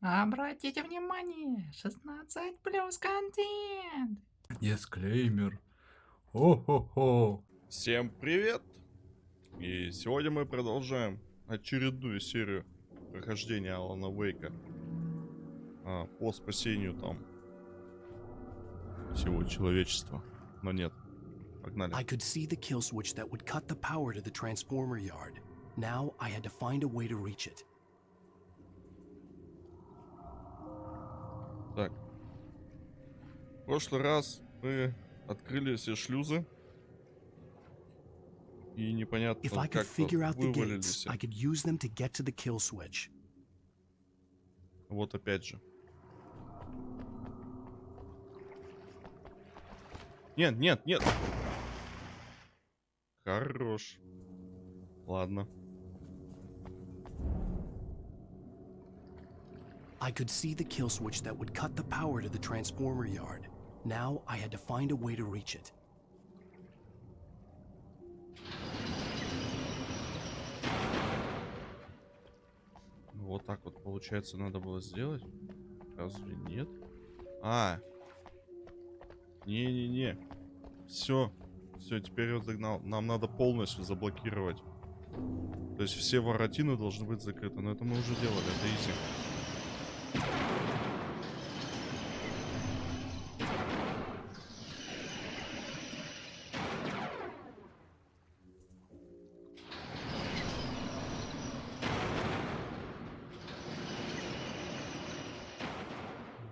Обратите внимание, 16 плюс контент. Дисклеймер. О-хо-хо. Всем привет! И сегодня мы продолжаем очередную серию прохождения Алана Вейка по спасению там всего человечества. Но нет. Погнали. I could see the kill switch that would cut the power to the transformer yard. Now I had to find a way to reach it. Так. В прошлый раз мы открыли все шлюзы. И непонятно, If I could как figure out the gates, вывалились. I could use them to get to the kill switch. Вот опять же. Нет, нет, нет. Хорош. Ладно. I could see the kill switch that would cut the power to the transformer yard. Now I had to find a way to reach it. Вот так вот, получается, надо было сделать? Разве нет? А. Не-не-не. Все. Все, теперь я загнал. Нам надо полностью заблокировать. То есть все воротины должны быть закрыты. Но это мы уже делали, это изи.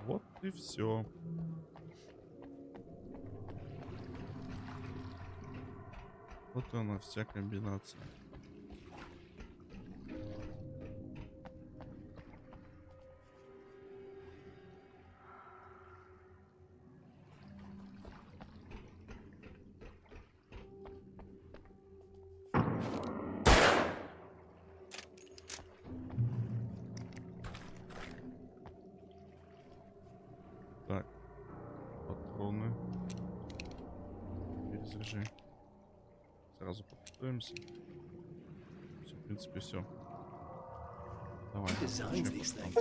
Вот и все. Вот и она, вся комбинация. Так, патроны. Перезаряжай. Сразу подготовимся. Все, в принципе, все. Давай. Designs these things.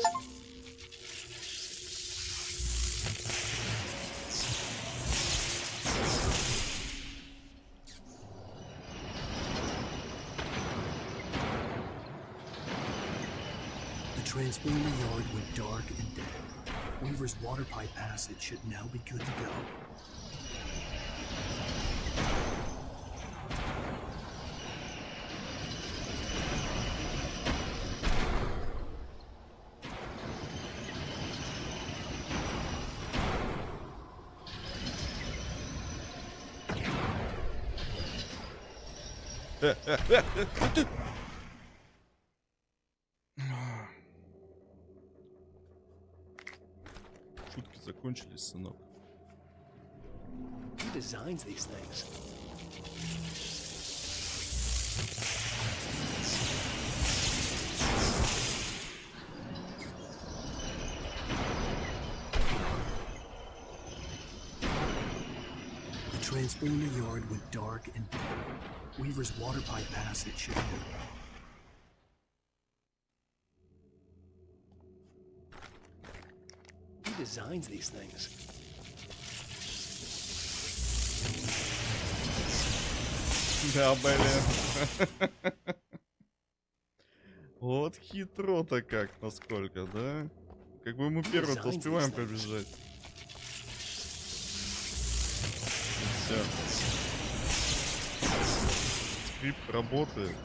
The transformer yard went dark and dead. Weaver's water pipe passage should now be good to go. Шутки закончились, сынок. Who designs these things? The transformer yard went dark and dead. Weaver's water pipe passage should be. Who designs these things? Да, блин. Вот хитро-то как, насколько, да? Как бы мы первым-то успеваем побежать. Все. Скрипт работает.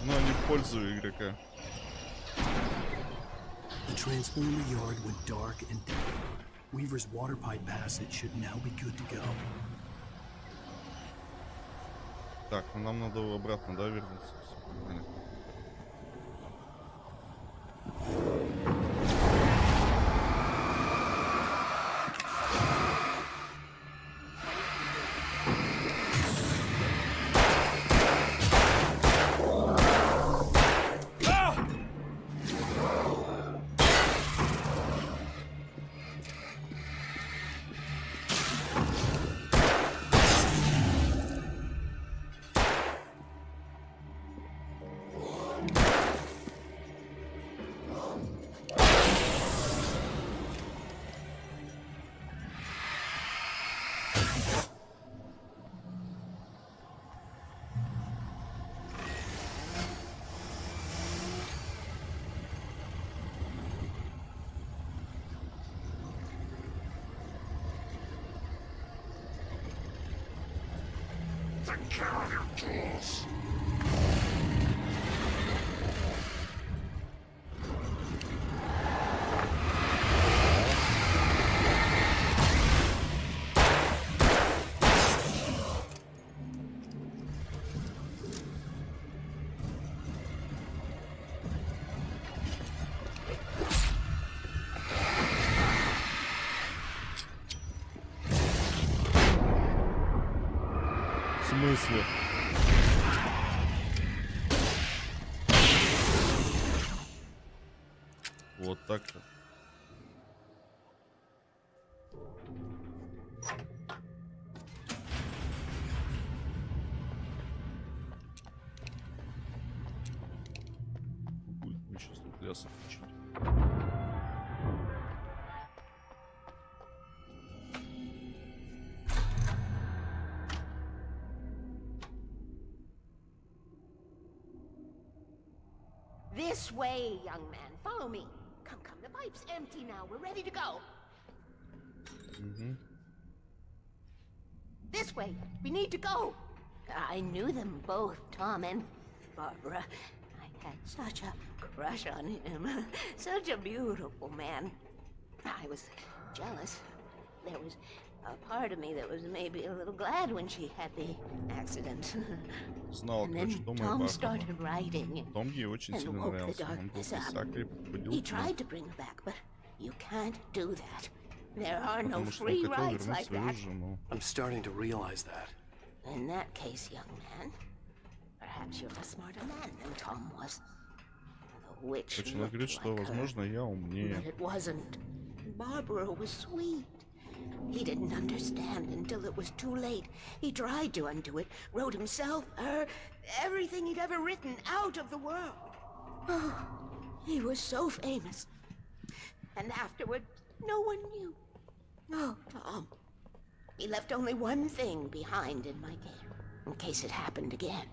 Но не в пользу игрока. The transformer yard went dark and dead. Weaver's water pipe passage should now be good to go. Так, ну нам надо обратно, да, вернуться? Всё, погнали. В смысле? Вот так-то. Будет мы сейчас тут леса включить. This way, young man. Follow me. Come, come. The pipe's empty now. We're ready to go. This way. We need to go. I knew them both, Tom and Barbara. I had such a crush on him. Such a beautiful man. I was jealous. There was a part of me that was maybe a little glad when she had the accident. Знал, And короче, then дома Tom и started writing. Том ей очень and сильно woke the нравился. Он был darkness up. писатель, ходил He к нему, tried to bring her back, but you can't do that. There are no потому что он free хотел rides вернуть like свою that. жену. I'm starting to realize that. In that case, young man, perhaps you're a smarter man than Tom was. The witch Точно looked говорит, что, like her, возможно, я but умнее. it wasn't. Barbara was sweet. He didn't understand until it was too late. He tried to undo it, wrote himself, her, everything he'd ever written out of the world. Oh, he was so famous. And afterward, no one knew. Oh, Tom. He left only one thing behind in my game, in case it happened again.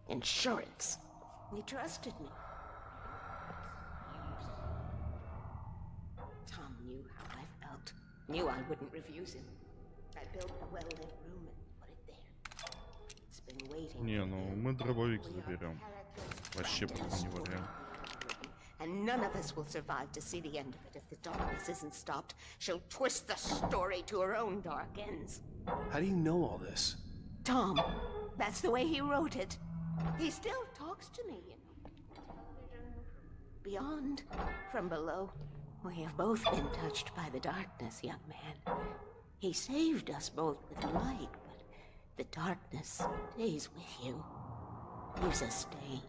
Insurance. He trusted me. Tom knew how I felt. Knew I wouldn't refuse him. I built the well-lit room and put it there. It's been waiting. Не, ну мы дробовик We are заберем. characters Вообще trapped in пока a не storm. вариант. And none of us will survive to see the end of it if the darkness isn't stopped. She'll twist the story to her own dark ends. How do you know all this? Tom, that's the way he wrote it. He still talks to me, you know. Beyond, from below, we have both been touched by the darkness, young man. He saved us both with the light, but the darkness stays with you. Leaves a stain.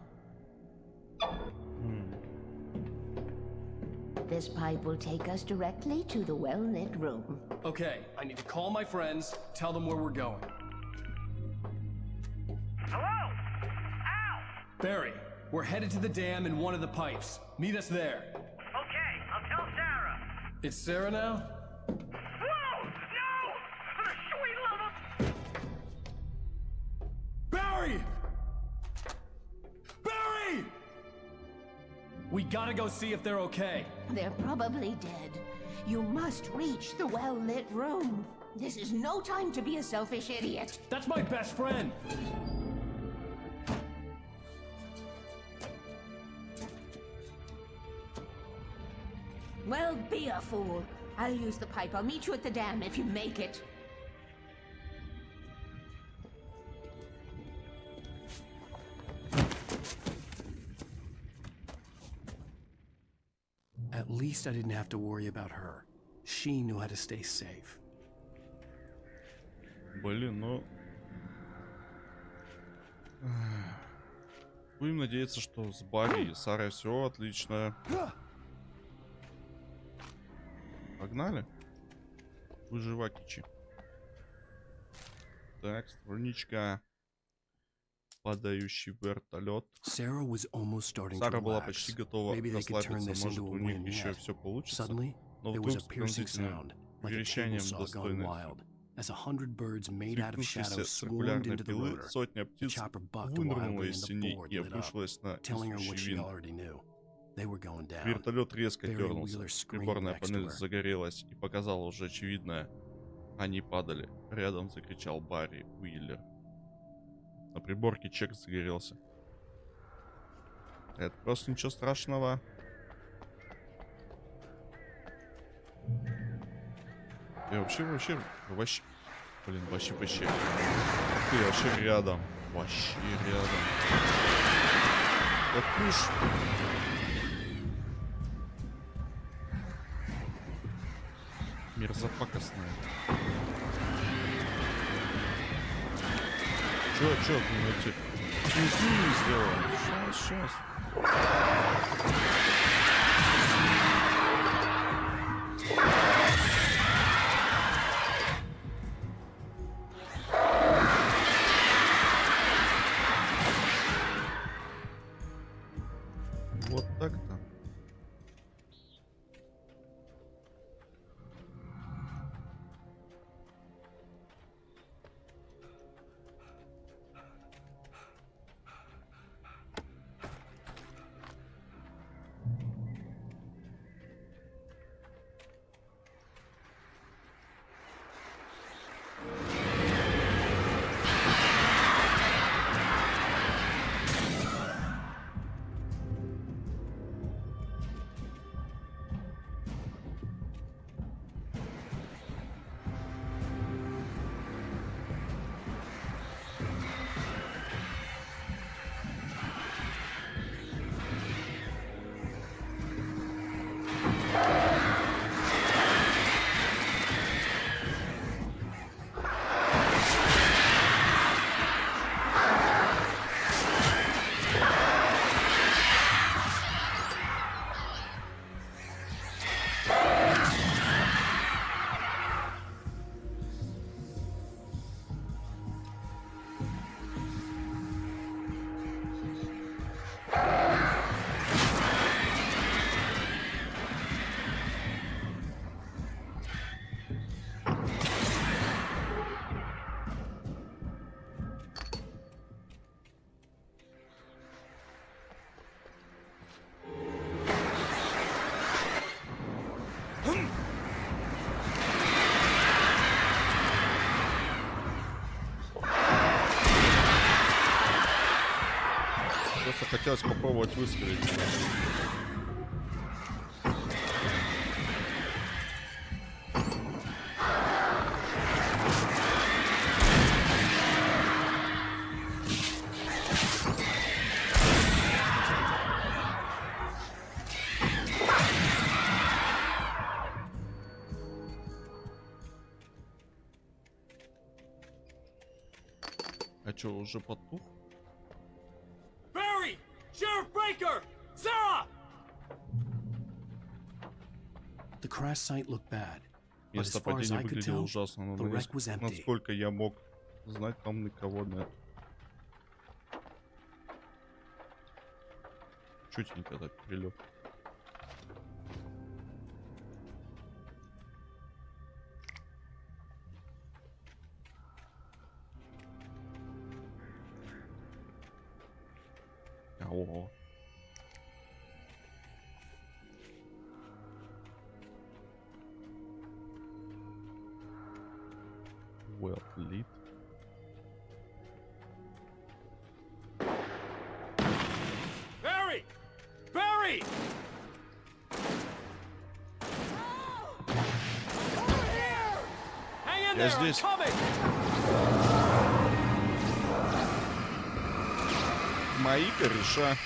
This pipe will take us directly to the well-lit room. Okay, I need to call my friends, tell them where we're going. Hello? Al! Barry, we're headed to the dam in one of the pipes. Meet us there. Okay, I'll tell Sarah. It's Sarah now? Whoa! No! For the sweet love of... Barry! Barry! We gotta go see if they're okay. They're probably dead. You must reach the well-lit room. This is no time to be a selfish idiot. That's my best friend. Well, be a fool. I'll use the pipe. I'll meet you at the dam if you make it. At least I didn't have to worry about her. She knew how to stay safe. Блин, ну... Будем надеяться, что с Барри и Сарой все отлично. Погнали. Выживакичи. Так, страничка. Падающий вертолет. Sarah was almost starting to Сара была relax. почти готова Maybe they could turn расслабиться. this Может, into a у них win еще yet. все получится. Suddenly, Но there вдруг was с a piercing sound, like a table верещанием saw gone достойным wild, as 100 birds made out of свихнувшейся shadows swarmed циркулярной into the пилы, rotor. сотня The птиц chopper bucked вынырнула wildly из and the теней board и lit up, обрушилась на telling her what несущий she винт. already knew. They were going down. Вертолет резко Barry дернулся. Wheeler screamed Приборная next to панель her. загорелась и показала уже очевидное. Они падали. Рядом закричал Барри Уиллер. На приборке чек загорелся. Это просто ничего страшного. И вообще, блин, вообще. Ты вообще рядом. Вообще рядом. Как пуш. Мерзопакостная. Чё, ну эти... не сделал. Сейчас. Вот так-то. Просто хотелось попробовать выстрелить. А чё, уже потух? Barry! Sheriff Breaker! Sarah! The crash site looked bad, but as Место far as падения I could выглядело tell, ужасно, но the wreck was empty. насколько я мог знать, там никого нет. Чутенько так прилег. Ого. Well lit. Barry! Barry! Hang in Я there, I'm здесь. coming! Мои кореша.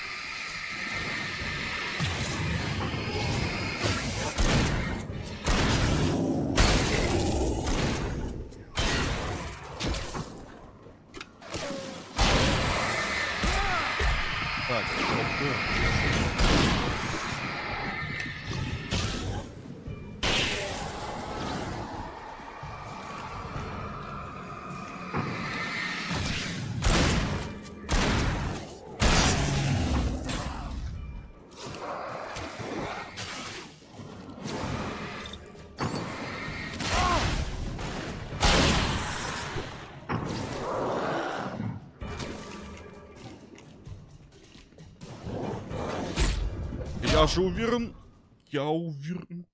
Так, я же уверен. Я уверен.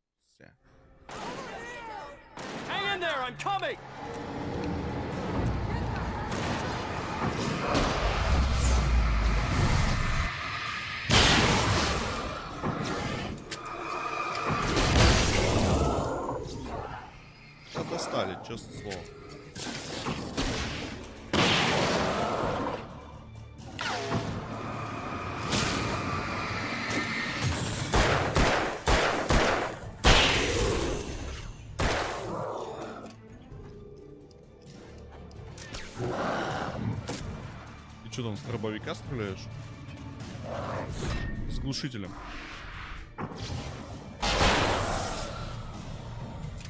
Hang in there, I'm coming! достали, честное слово. Ты что там с дробовика стреляешь? С глушителем.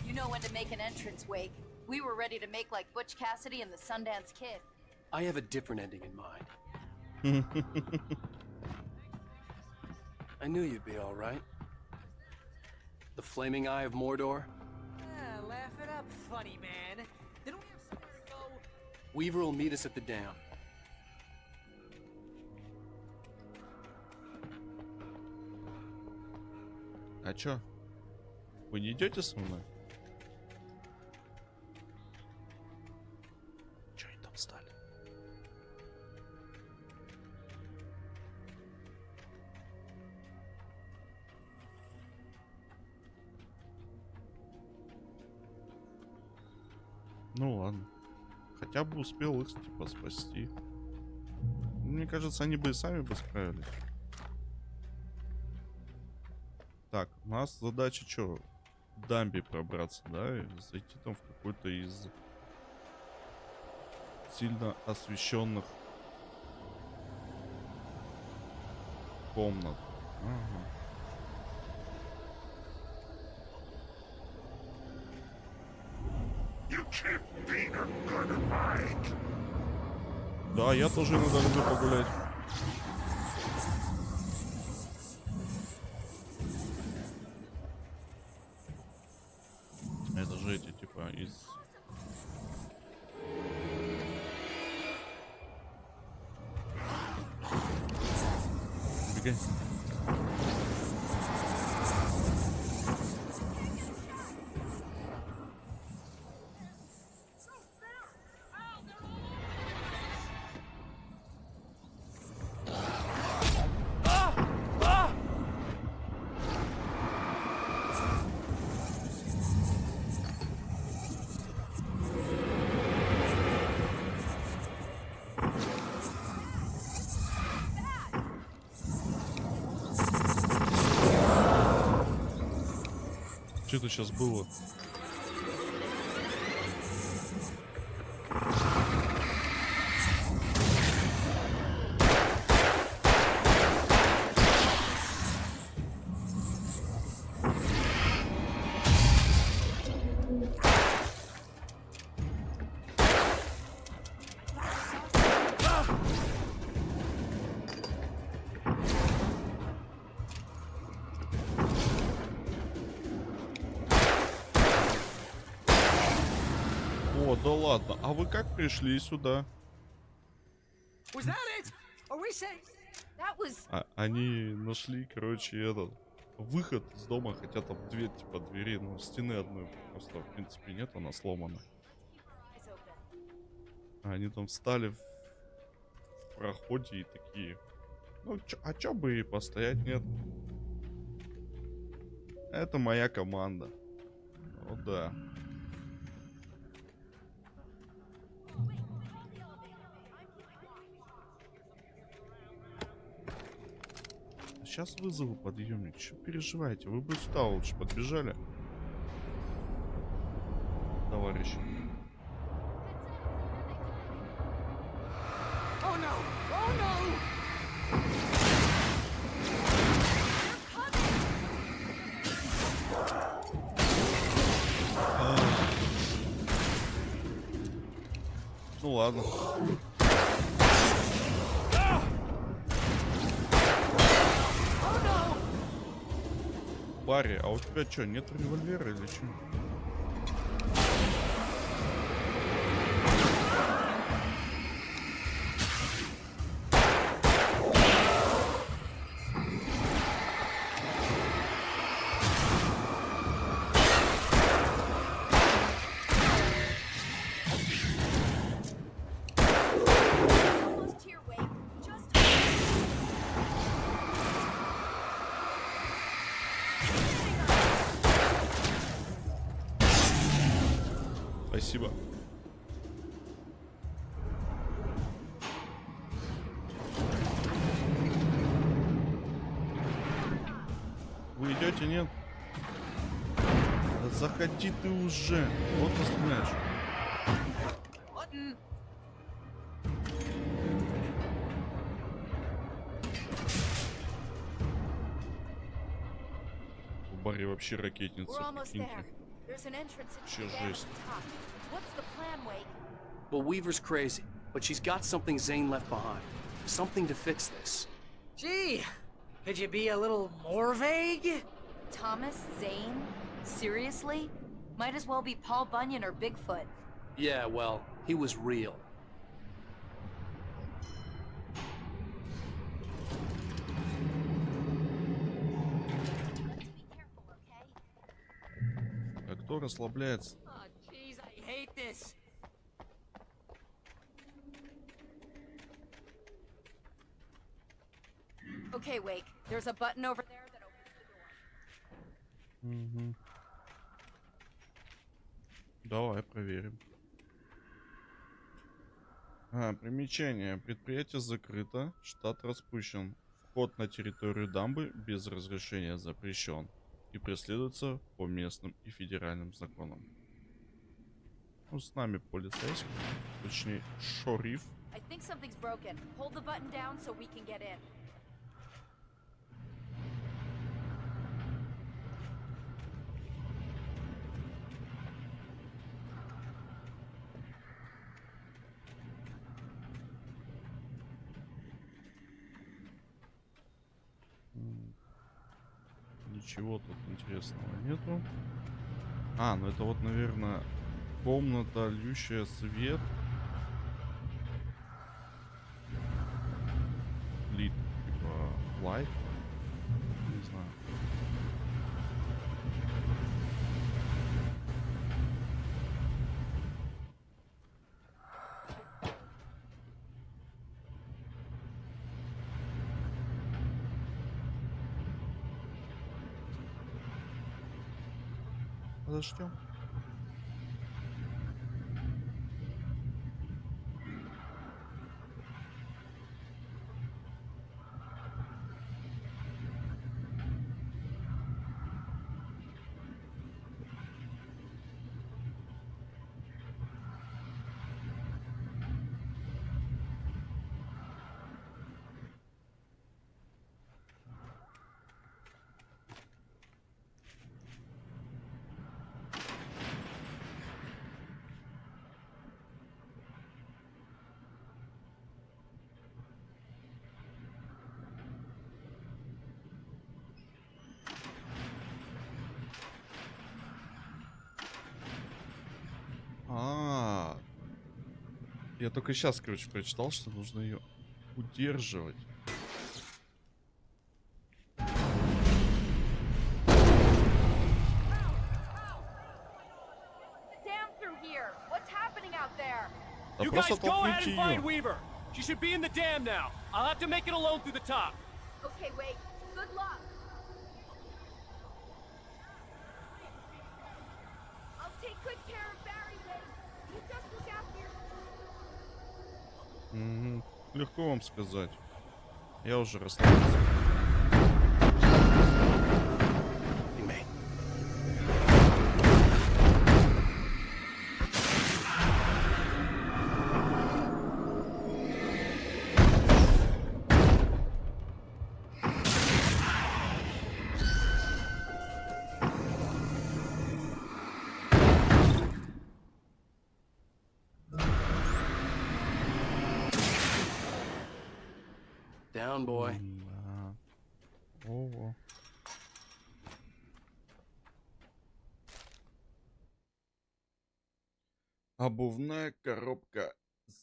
You know when to make an entrance, Wake. We were ready to make like Butch Cassidy and the Sundance Kid. I have a different ending in mind. I knew you'd be all right. The flaming eye of Mordor. Laugh it up, funny man. Didn't we have somewhere to go? Weaver will meet us at the dam. А чё? Вы не идете со мной? Чё они там стали? Ну ладно. Хотя бы успел их типа спасти. Мне кажется, они бы и сами бы справились. Так, у нас задача что? В дамбе пробраться, да? И зайти там в какой-то из сильно освещенных комнат. Ага. Да, я тоже иногда люблю погулять. Это же эти типа из... Бегай. Что это сейчас было? О, да ладно. А вы как пришли сюда? Was that it? Are we safe? That was... Они нашли, короче, этот выход из дома, хотя там две типа двери, но стены одной просто в принципе нет, она сломана. Они там встали в проходе и такие, ну а чё бы и постоять, нет? Это моя команда. Ну да. Сейчас вызову подъемник. Что переживаете? Вы бы сюда лучше подбежали. Товарищи. Oh no! Oh no! Ну ладно. Барри, а у тебя что, нет револьвера или что? Almost here, Wake. Just... Спасибо. Вы идете, нет? Да заходи ты уже. Вот оставляешь. В баре вообще ракетница. Прикиньте. Вообще жесть. Well, Weaver's crazy, but she's got something Zane left behind. Something to fix this. Gee, could you be a little more vague? Thomas Zane? Seriously? Might as well be Paul Bunyan or Bigfoot. Yeah, well, he was real. А кто расслабляется? Oh, jeez, I hate this. Okay, Wake. There's a button over there that opens the door. Угу. Давай проверим. Примечание. Предприятие закрыто. Штат распущен. Вход на территорию дамбы без разрешения запрещен. И преследуется по местным и федеральным законам. Ну, с нами полицейский. Точнее, шериф. I think something's broken. Hold the button down so we can get in. Ничего тут интересного нету. Ну это вот, наверное, комната, льющая свет. Лид, типа, лайт. Не знаю. Подождем. Я только сейчас, короче, прочитал, что нужно ее удерживать. Да You просто guys go ahead толкните and find ее. Weaver. She should be in the dam now. I'll have to make it alone through the top. Okay, Wake. Good luck. I'll take good care of Barry, Wake. You just look after your... Легко вам сказать. Я уже расслабился. Down, boy. Ого. Обувная коробка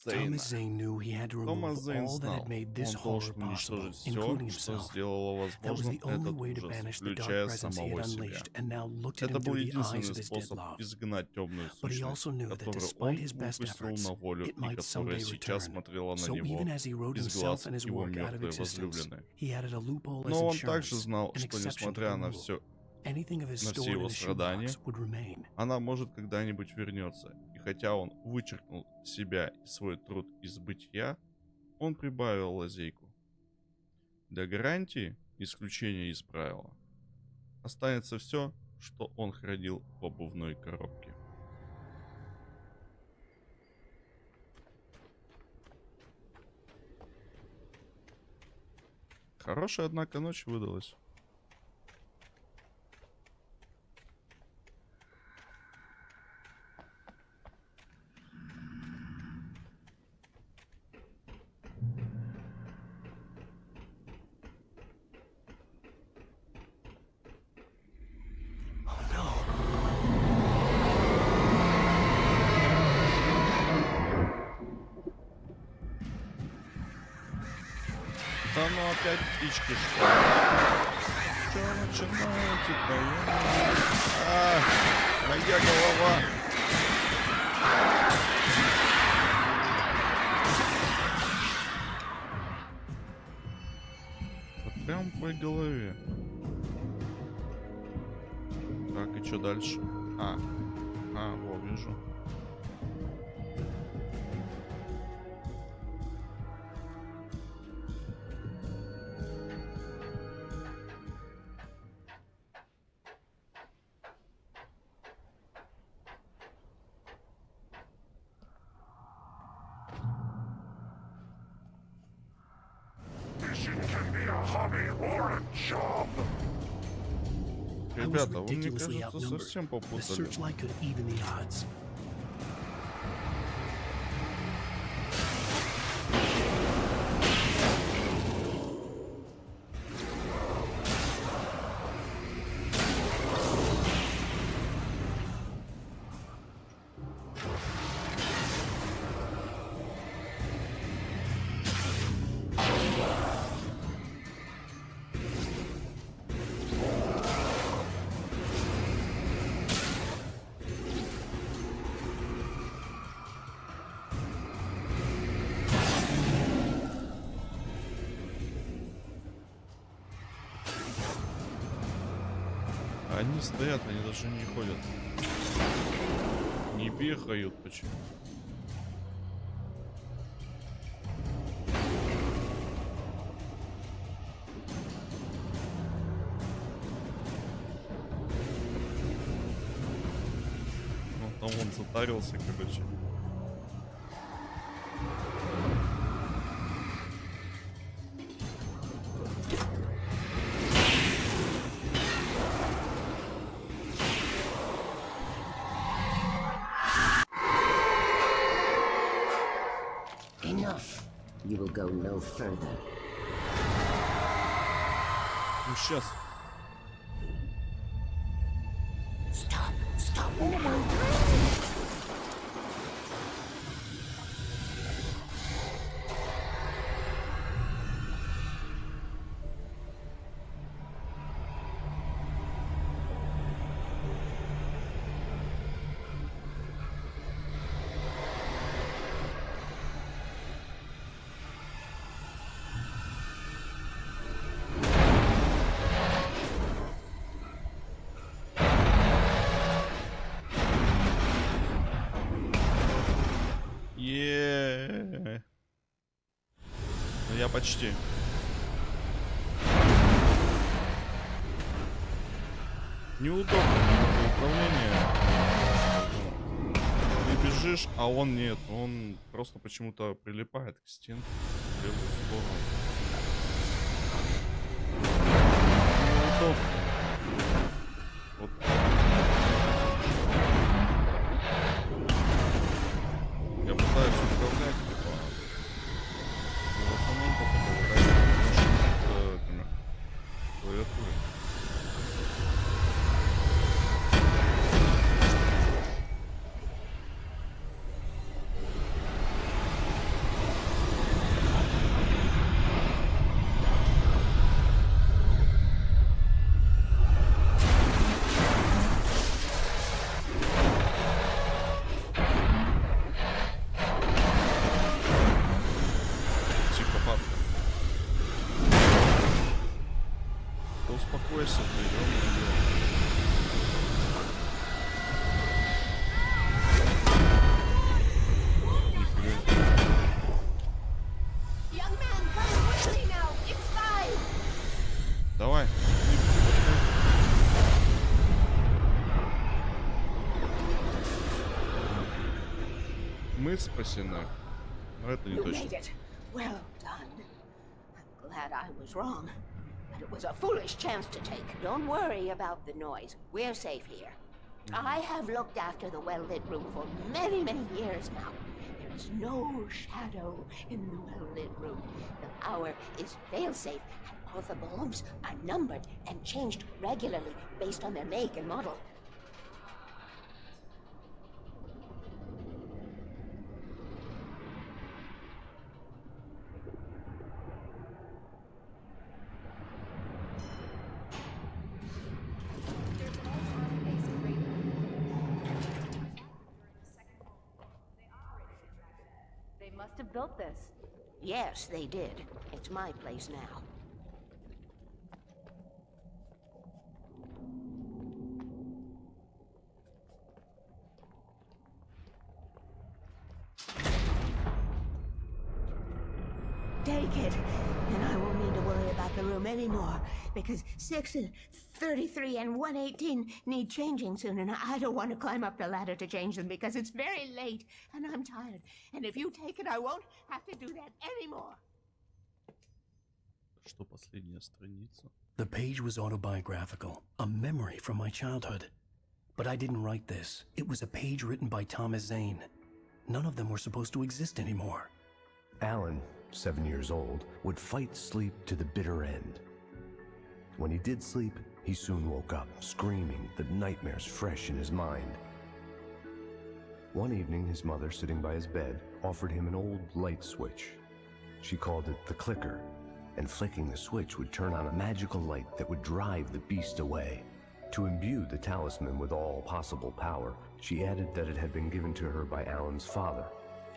Зейна. Thomas Zane knew he had to Томас remove Зейн all that знал, had made this он horror должен possible, уничтожить все, including что himself. сделало That was возможным the only этот way to ужас, banish the dark включая presence he самого had себя. unleashed, and now looked at Это him был through the eyes единственный of his dead способ love. изгнать темную But he also сущность, knew that которую despite он his best выпустил efforts, на волю it и might которая someday сейчас return. смотрела на So него even as he wrote из himself глаз and his его work out of мертвой existence, возлюбленной. he added a loophole as Но он также insurance, знал, an что exception to несмотря the на rule. все, Anything of his на все stored in его the страдания, shoebox would remain. она может когда-нибудь вернется. И хотя он вычеркнул себя и свой труд из бытия, он прибавил лазейку. Для гарантии, исключения из правила, останется все, что он хранил в обувной коробке. Хорошая, однако, ночь выдалась. Да ну опять птички, что ли? Чё начинаете, моя голова. Вот прям по голове. Так, и что дальше? Во, вижу. I was Ребята, вы, мне ridiculously кажется, outnumbered. совсем The попутали. searchlight could even the odds. Они стоят, они даже не ходят. Не бегают почему. Он там затарился, короче. Enough. You will go no further. Ну сейчас. Stop. Stop. Ну я почти. Неудобно управление. Ты бежишь, а он нет. Он просто почему-то прилипает к стенке в левую сторону. Неудобно. Вот. Я пытаюсь управлять, типа. Но в основном только управлять клавиатурой. Мы спасены. Но это не You точно. made it. Well done. I'm glad I was wrong. But it was a foolish chance to take. Don't worry about the noise. We're safe here. I have looked after the well-lit room for many, many years now. There is no shadow in the well-lit room. The power is fail-safe, and all the bulbs are numbered and changed regularly based on their make and model. They must have built this. Yes, they did. It's my place now. Take it, and I won't need to worry about the room anymore, because 6 and 33 and 118 need changing soon, and I don't want to climb up the ladder to change them because it's very late, and I'm tired. And if you take it, I won't have to do that anymore. Что последняя страница? The page was autobiographical, a memory from my childhood. But I didn't write this. It was a page written by Thomas Zane. None of them were supposed to exist anymore. Alan, 7 years old, would fight sleep to the bitter end. When he did sleep, he soon woke up, screaming, the nightmares fresh in his mind. One evening, his mother, sitting by his bed, offered him an old light switch. She called it the clicker, and flicking the switch would turn on a magical light that would drive the beast away. To imbue the talisman with all possible power, she added that it had been given to her by Alan's father.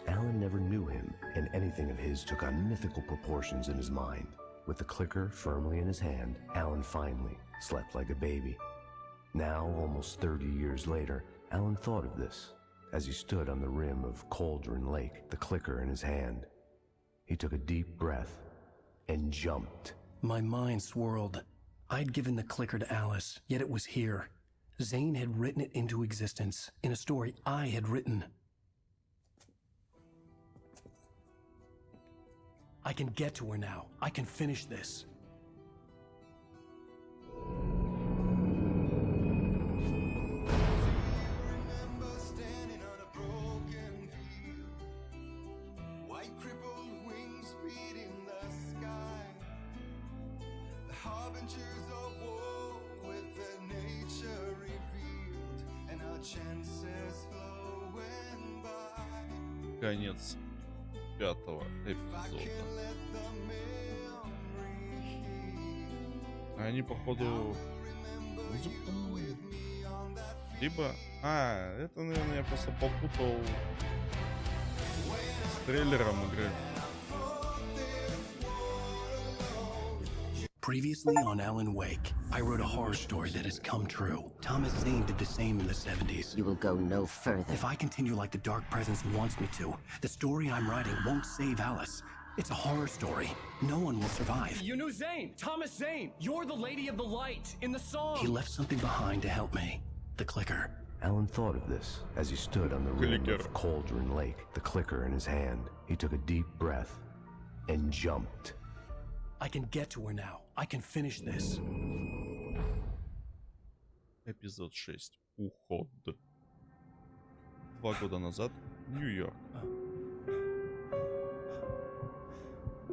Alan never knew him, and anything of his took on mythical proportions in his mind. With the clicker firmly in his hand, Alan finally slept like a baby. Now, almost 30 years later, Alan thought of this as he stood on the rim of Cauldron Lake, the clicker in his hand. He took a deep breath and jumped. My mind swirled. I'd given the clicker to Alice, yet it was here. Zane had written it into existence in a story I had written. I can get to her now. I can finish this. Конец 5-го эпизода. Они, походу, музыку. Либо... это, наверное, я просто попутал с трейлером игры. Previously on Alan Wake, I wrote a horror story that has come true. Thomas Zane did the same in the 70s. You will go no further. If I continue like the Dark Presence wants me to, the story I'm writing won't save Alice. It's a horror story. No one will survive. You knew Zane! Thomas Zane! You're the Lady of the Light in the song! He left something behind to help me. The clicker. Alan thought of this as he stood on the rim of Cauldron Lake, the clicker in his hand. He took a deep breath and jumped. I can get to her now. I can finish this. Эпизод 6. Уход. 2 года назад. Нью-Йорк.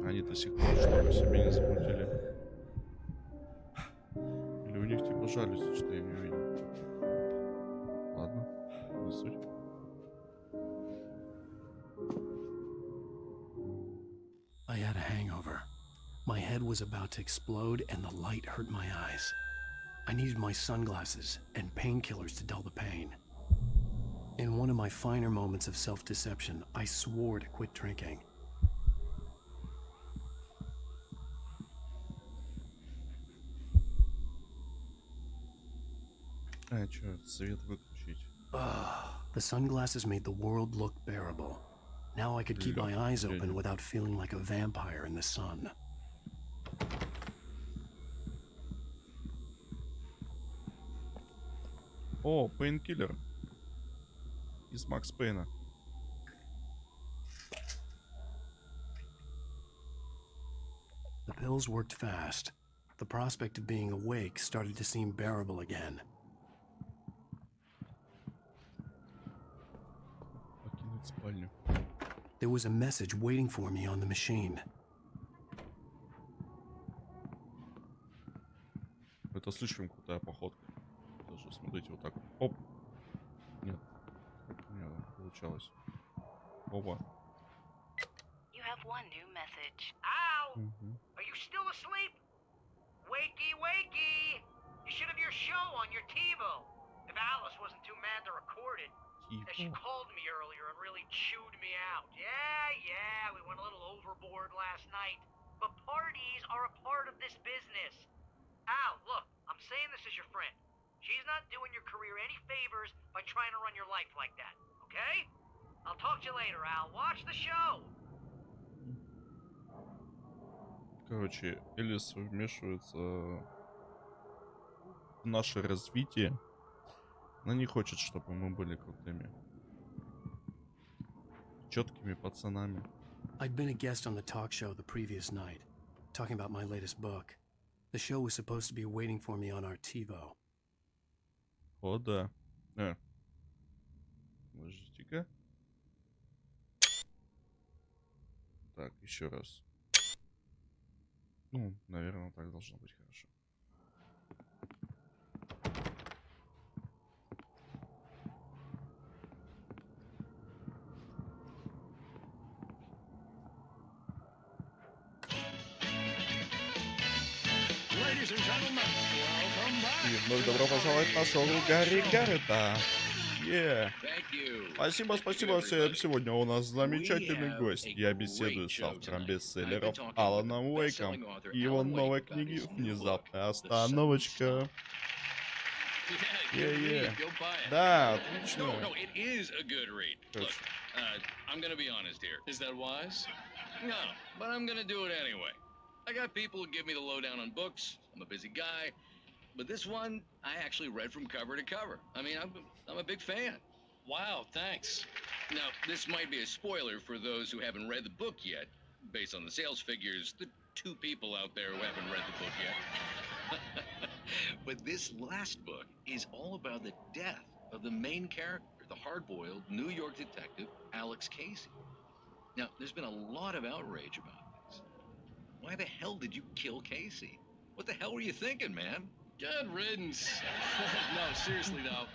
Они до сих пор что-то себе не замутили. Или у них типа жалюзи, что я не увидел. Ладно, не суть. I had a hangover. My head was about to explode and the light hurt my eyes. I needed my sunglasses and painkillers to dull the pain. In one of my finer moments of self-deception, I swore to quit drinking. Чё, свет выключить? The sunglasses made the world look bearable. Now I could keep my eyes open without feeling like a vampire in the sun. О, пейнкиллер. Из Макс Пейна. pills worked fast. The prospect of being awake started to seem bearable again. Покинуть спальню. There was a message waiting for me on the machine. Это слишком крутая походка. Даже смотрите вот так. Оп. Нет. У меня получалось. Опа. You have one new message. Al! Are you still asleep? Wakey, wakey! You should have your show on your TiVo. If Alice wasn't too mad to record it. She called me earlier and really chewed me out. Yeah, we went a little overboard last night. But parties are a part of this business. Al, look, I'm saying this as your friend. She's not doing your career any favors by trying to run your life like that, okay? I'll talk to you later, Al. Watch the show. Короче, Элис вмешивается в наше развитие. Она не хочет, чтобы мы были крутыми, четкими пацанами. I'd been a guest on the talk show the previous night, talking about my latest book. The show was supposed to be waiting for me on our TiVo. О, да. Подождите-ка. Так, еще раз. Ну, наверное, так должно быть хорошо. И вновь добро пожаловать на шоу Гарри Гаррета. Спасибо. Сегодня у нас замечательный гость. Я беседую с автором бестселлеров Аланом Уэйком и его новой книги «Внезапная остановочка». Да, отлично. I'm gonna be honest here. Is that wise? No, but I'm gonna do it anyway. I got people who give me the lowdown on books. I'm a busy guy. But this one, I actually read from cover to cover. I mean, I'm a big fan. Wow, thanks. Now, this might be a spoiler for those who haven't read the book yet. Based on the sales figures, the 2 people out there who haven't read the book yet. But this last book is all about the death of the main character, the hard-boiled New York detective, Alex Casey. Now, there's been a lot of outrage about this. Why the hell did you kill Casey? What the hell were you thinking, man? Good riddance. No, seriously though,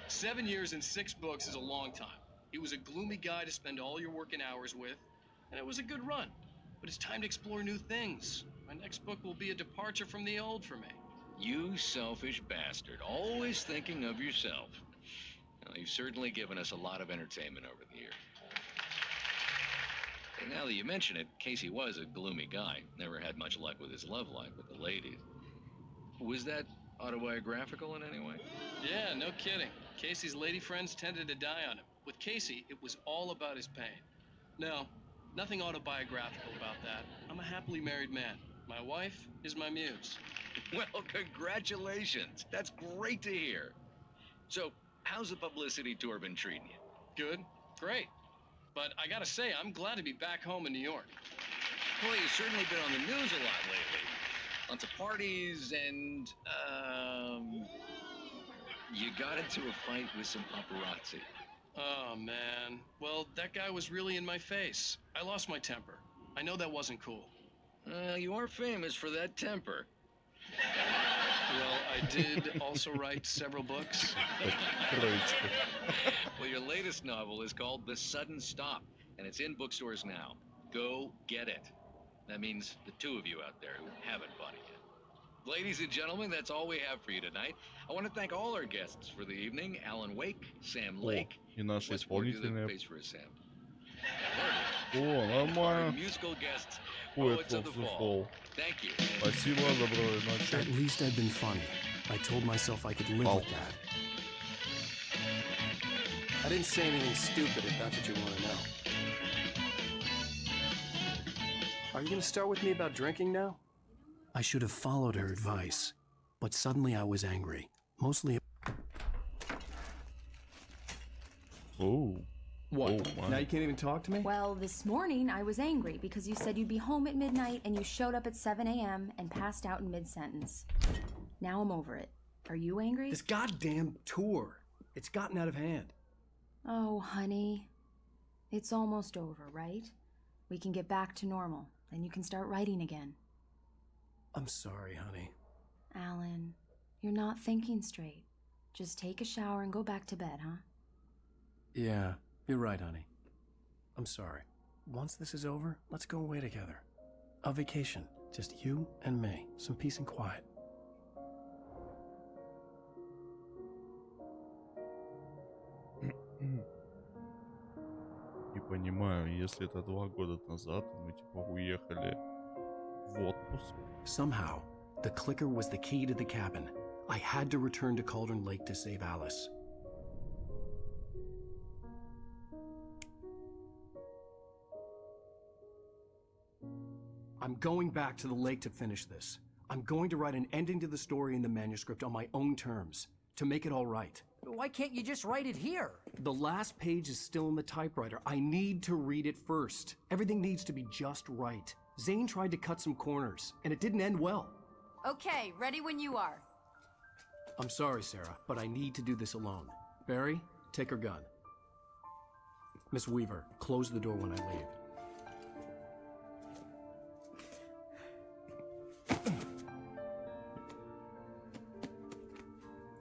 7 years and 6 books is a long time. He was a gloomy guy to spend all your working hours with, and it was a good run. But it's time to explore new things. My next book will be a departure from the old for me. You selfish bastard, always thinking of yourself. Well, you've certainly given us a lot of entertainment over the years. And now that you mention it, Casey was a gloomy guy. Never had much luck with his love life with the ladies. Was that autobiographical in any way? Yeah, no kidding. Casey's lady friends tended to die on him. With Casey, it was all about his pain. No, nothing autobiographical about that. I'm a happily married man. My wife is my muse. Well, congratulations. That's great to hear. So, how's the publicity tour been treating you? Good, great. But I gotta say, I'm glad to be back home in New York. Well, you've certainly been on the news a lot lately. Lots of parties and, you got into a fight with some paparazzi. Oh, man. Well, that guy was really in my face. I lost my temper. I know that wasn't cool. You are famous for that temper. Well, I did also write several books. Well, your latest novel is called The Sudden Stop, and it's in bookstores now. Go get it. That means the 2 of you out there who haven't bought it yet. Ladies and gentlemen, that's all we have for you tonight. I want to thank all our guests for the evening. Alan Wake, Sam Lake. И наши исполнительные. О, Our нормально. musical guests, Poets Poets of of the the Fall. Fall. Thank you. Спасибо, доброй ночи. At least I'd been funny. I told myself I could live Wow. with that. I didn't say anything stupid if that's what you want to know. Are you going to start with me about drinking now? I should have followed her advice, but suddenly I was angry. Mostly. Оу. What? Oh, my. Now you can't even talk to me? Well, this morning I was angry because you said you'd be home at midnight and you showed up at 7 a.m. and passed out in mid-sentence. Now I'm over it. Are you angry? This goddamn tour. It's gotten out of hand. Oh, honey. It's almost over, right? We can get back to normal. Then you can start writing again. I'm sorry, honey. Alan, you're not thinking straight. Just take a shower and go back to bed, huh? Yeah, you're right, honey. I'm sorry. Once this is over, let's go away together. A vacation. Just you and me. Some peace and quiet. Не понимаю, если это 2 года назад, мы типа уехали в отпуск. Somehow, the clicker was the key to the cabin. I had to return to Cauldron Lake to save Alice. I'm going back to the lake to finish this. I'm going to write an ending to the story in the manuscript on my own terms, to make it all right. Why can't you just write it here? The last page is still in the typewriter. I need to read it first. Everything needs to be just right. Zane tried to cut some corners, and it didn't end well. Okay, ready when you are. I'm sorry, Sarah, but I need to do this alone. Barry, take her gun. Miss Weaver, close the door when I leave.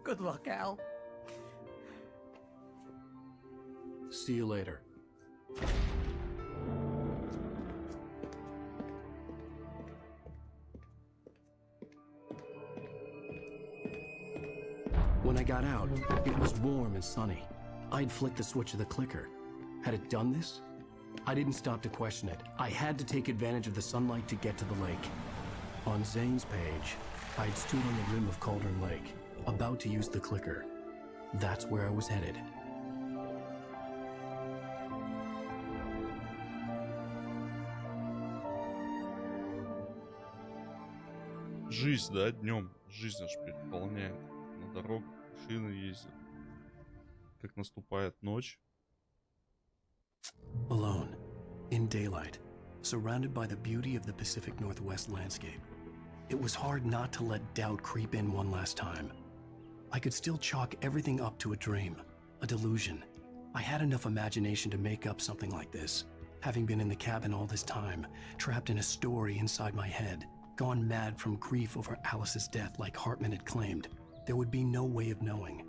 Good luck, Al. See you later. When I got out, it was warm and sunny. I'd flicked the switch of the clicker. Had it done this? I didn't stop to question it. I had to take advantage of the sunlight to get to the lake. On Zane's page, I'd stood on the rim of Cauldron Lake, about to use the clicker. That's where I was headed. Жизнь, да, днем. Жизнь аж переполняет. На дорогах машины ездят. Как наступает ночь. Alone, in daylight, surrounded by the beauty of the Pacific Northwest landscape. It was hard not to let doubt creep in one last time. I could still chalk everything up to a dream, a delusion. I had enough imagination to make up something like this, having been in the cabin all this time, trapped in a story inside my head, gone mad from grief over Alice's death like Hartman had claimed. There would be no way of knowing.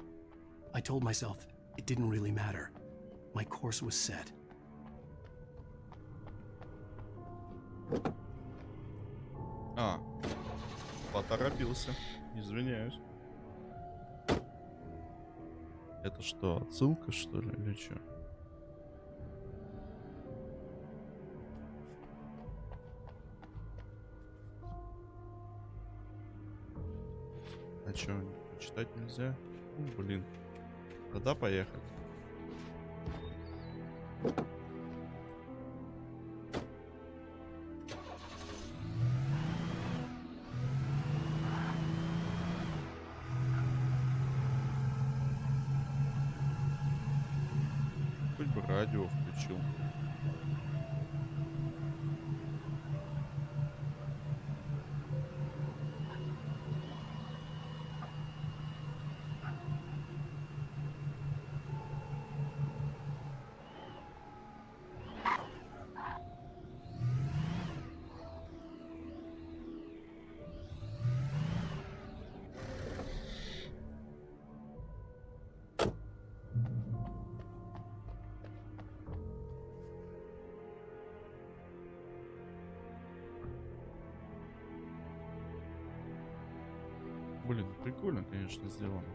I told myself it didn't really matter. My course was set. А, поторопился. Извиняюсь. Это что, отсылка, что ли, или что? А что, читать нельзя? Ну, блин. Тогда поехали. Хоть бы радио включил. Блин, прикольно, конечно, сделано.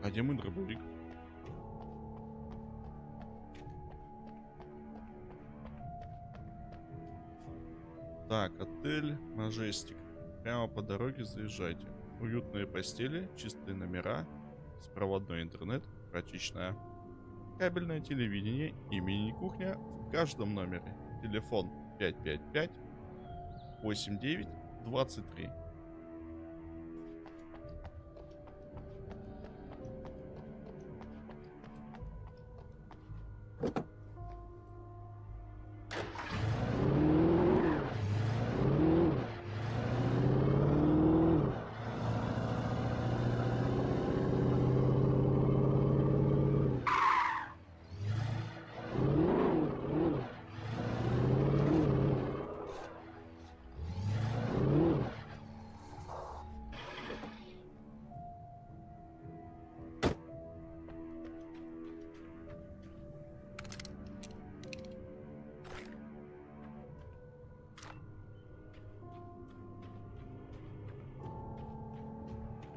А где мой дробовик? Так, отель Мажестик. Прямо по дороге заезжайте. Уютные постели, чистые номера, беспроводной интернет, практичное кабельное телевидение и мини-кухня в каждом номере. Телефон 555-89-23.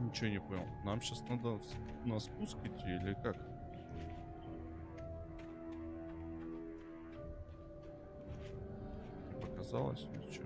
Ничего не понял. Нам сейчас надо на спуск идти или как? Показалось или что?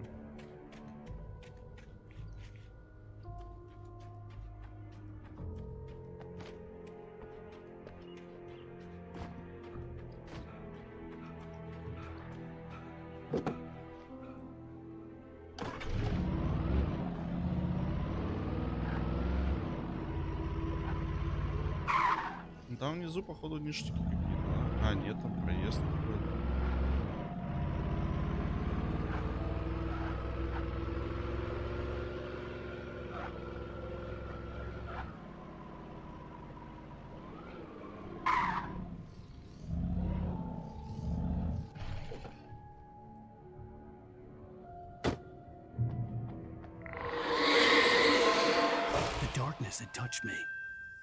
Там внизу, походу, ништяки какие-то. А, нет, там проезд какой-то. The darkness had touched me.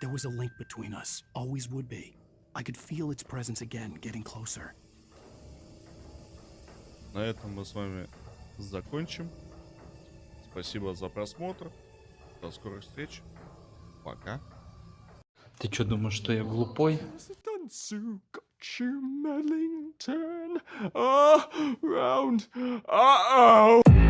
There was a link between us, always would be. I could feel its presence again, getting closer. На этом мы с вами закончим. Спасибо за просмотр. До скорых встреч. Пока. Ты что, думаешь, что я глупой? Round. Uh-oh.